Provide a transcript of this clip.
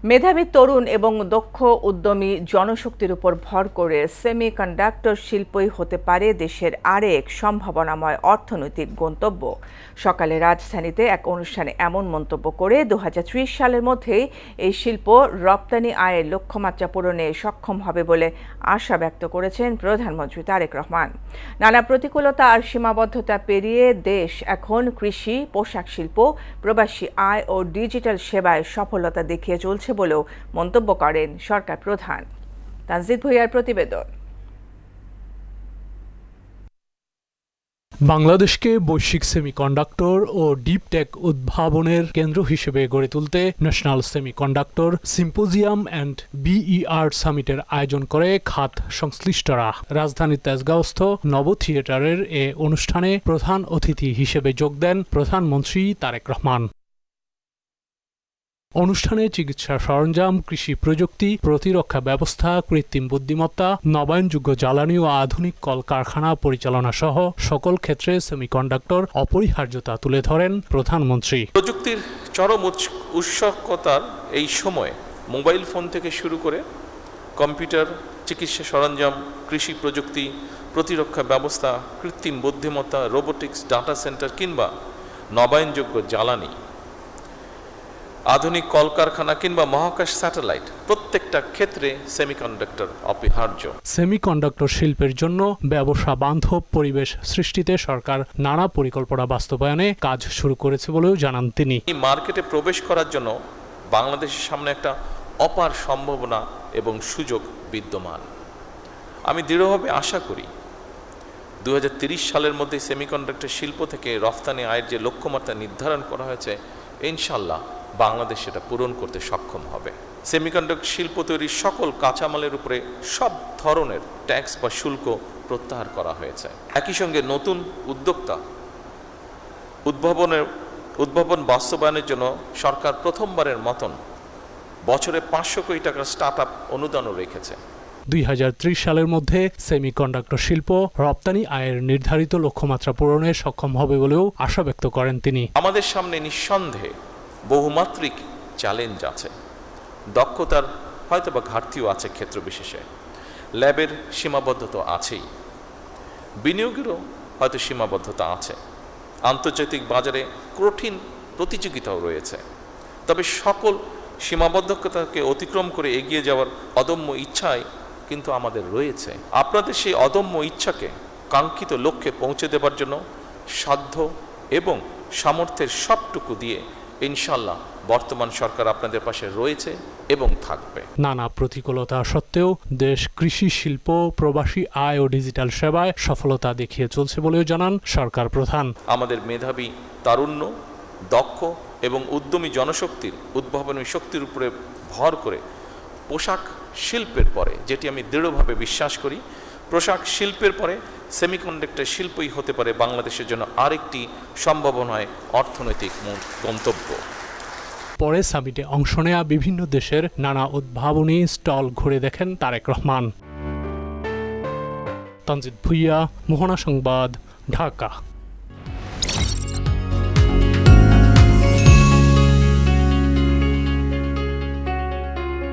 মেধাবী তরুণ এবং দক্ষ উদ্যমী জনশক্তির উপর ভর করে সেমিকন্ডাক্টর শিল্পই হতে পারে দেশের আরেক সম্ভাবনাময় অর্থনৈতিক গন্তব্য। সকালে রাজধানীতে এক অনুষ্ঠানে এমন মন্তব্য করে ২০৩০ সালের মধ্যেই এই শিল্প রপ্তানি আয়ের লক্ষ্যমাত্রা পূরণে সক্ষম হবে বলে আশা ব্যক্ত করেছেন প্রধানমন্ত্রী তারেক রহমান। নানা প্রতিকূলতা আর সীমাবদ্ধতা পেরিয়ে দেশ এখন কৃষি, পোশাক শিল্প, প্রবাসী আয় ও ডিজিটাল সেবায় সফলতা দেখিয়ে চলছে বলেও মন্তব্য করেন সরকার প্রধান। তানজিদ ভুঁইয়ার প্রতিবেদন। বাংলাদেশকে বৈশ্বিক সেমিকন্ডাক্টর ও ডিপ টেক উদ্ভাবনের কেন্দ্র হিসেবে গড়ে তুলতে ন্যাশনাল সেমিকন্ডাক্টর সিম্পোজিয়াম অ্যান্ড বিইআর সামিটের আয়োজন করে খাত সংশ্লিষ্টরা। রাজধানীর তেজগাঁওস্থ নব থিয়েটারের এ অনুষ্ঠানে প্রধান অতিথি হিসেবে যোগ দেন প্রধানমন্ত্রী তারেক রহমান। অনুষ্ঠানে চিকিৎসা সরঞ্জাম, কৃষি প্রযুক্তি, প্রতিরক্ষা ব্যবস্থা, কৃত্রিম বুদ্ধিমত্তা, নবায়নযোগ্য জ্বালানি ও আধুনিক কলকারখানা পরিচালনা সহ সকল ক্ষেত্রে সেমিকন্ডাক্টর অপরিহার্যতা তুলে ধরেন প্রধানমন্ত্রী। প্রযুক্তির চরম উৎসুকতার এই সময়ে মোবাইল ফোন থেকে শুরু করে কম্পিউটার, চিকিৎসা সরঞ্জাম, কৃষি প্রযুক্তি, প্রতিরক্ষা ব্যবস্থা, কৃত্রিম বুদ্ধিমত্তা, রোবোটিক্স, ডাটা সেন্টার কিংবা নবায়নযোগ্য জ্বালানি, আধুনিক কলকারখানা কিংবা মহাকাশ স্যাটেলাইট, প্রত্যেকটা ক্ষেত্রে সেমিকন্ডাক্টর অপরিহার্য। সেমিকন্ডাক্টর শিল্পের জন্য ব্যবসা বান্ধব পরিবেশ সৃষ্টিতে সরকার নানা পরিকল্পনা বাস্তবায়নে কাজ শুরু করেছে বলেও জানান তিনি। এই মার্কেটে প্রবেশ করার জন্য বাংলাদেশের সামনে একটা অপার সম্ভাবনা এবং সুযোগ বিদ্যমান। আমি দৃঢ়ভাবে আশা করি ২০৩০ সালের মধ্যে সেমিকন্ডাক্টর শিল্প থেকে রফতানি আয়ের যে লক্ষ্যমাত্রা নির্ধারণ করা হয়েছে, ইনশাল্লাহ বাংলাদেশ সেটা পূরণ করতে সক্ষম হবে। সেমিকন্ডাক্টর শিল্প তৈরির সকল কাঁচামালের উপরে সব ধরনের ট্যাক্স বা শুল্ক প্রত্যাহার করা হয়েছে। একই সঙ্গে নতুন উদ্যোক্তা উদ্ভাবন বাস্তবায়নের জন্য সরকার প্রথমবারের মতন বছরে ৫০০ কোটি টাকার স্টার্ট আপ অনুদানও রেখেছে। ২০৩০ সালের মধ্যে সেমিকন্ডাক্টর শিল্প রপ্তানি আয়ের নির্ধারিত লক্ষ্যমাত্রা পূরণে সক্ষম হবে বলেও আশা ব্যক্ত করেন তিনি। আমাদের সামনে নিঃসন্দেহে বহুমাত্রিক চ্যালেঞ্জ আছে, দক্ষতার হয়তোবা ঘাটতিও আছে, ক্ষেত্র বিশেষে ল্যাবের সীমাবদ্ধতা আছেই, বিনিয়োগেরও হয়তো সীমাবদ্ধতা আছে, আন্তর্জাতিক বাজারে কঠিন প্রতিযোগিতাও রয়েছে। তবে সকল সীমাবদ্ধতাকে অতিক্রম করে এগিয়ে যাওয়ার অদম্য ইচ্ছাই কিন্তু আমাদের রয়েছে। আপনাদের সেই অদম্য ইচ্ছাকে কাঙ্ক্ষিত লক্ষ্যে পৌঁছে দেবার জন্য সাধ্য এবং সামর্থ্যের সবটুকু দিয়ে ইনশাল্লাহ বর্তমান সরকার আপনাদের পাশে রয়েছে এবং থাকবে। নানা প্রতিকূলতা সত্ত্বেও দেশ কৃষি, শিল্প, প্রবাসী আয় ও ডিজিটাল সেবায় সফলতা দেখিয়ে চলছে বলেও জানান সরকার প্রধান। আমাদের মেধাবী, তারুণ্য, দক্ষ এবং উদ্যমী জনশক্তির উদ্ভাবনী শক্তির উপরে ভর করে পোশাক শিল্পের পরে, যেটি আমি দৃঢ়ভাবে বিশ্বাস করি, পোশাক শিল্পের পরে সেমিকন্ডাক্টর শিল্পই হতে পারে বাংলাদেশের জন্য আরেকটি সম্ভাবনায় অর্থনৈতিক গন্তব্য। পরে সামিটে অংশ নেয়া বিভিন্ন দেশের নানা উদ্ভাবনী স্টল ঘুরে দেখেন তারেক রহমান। তানজিদ ভুঁইয়া, মোহনা সংবাদ, ঢাকা।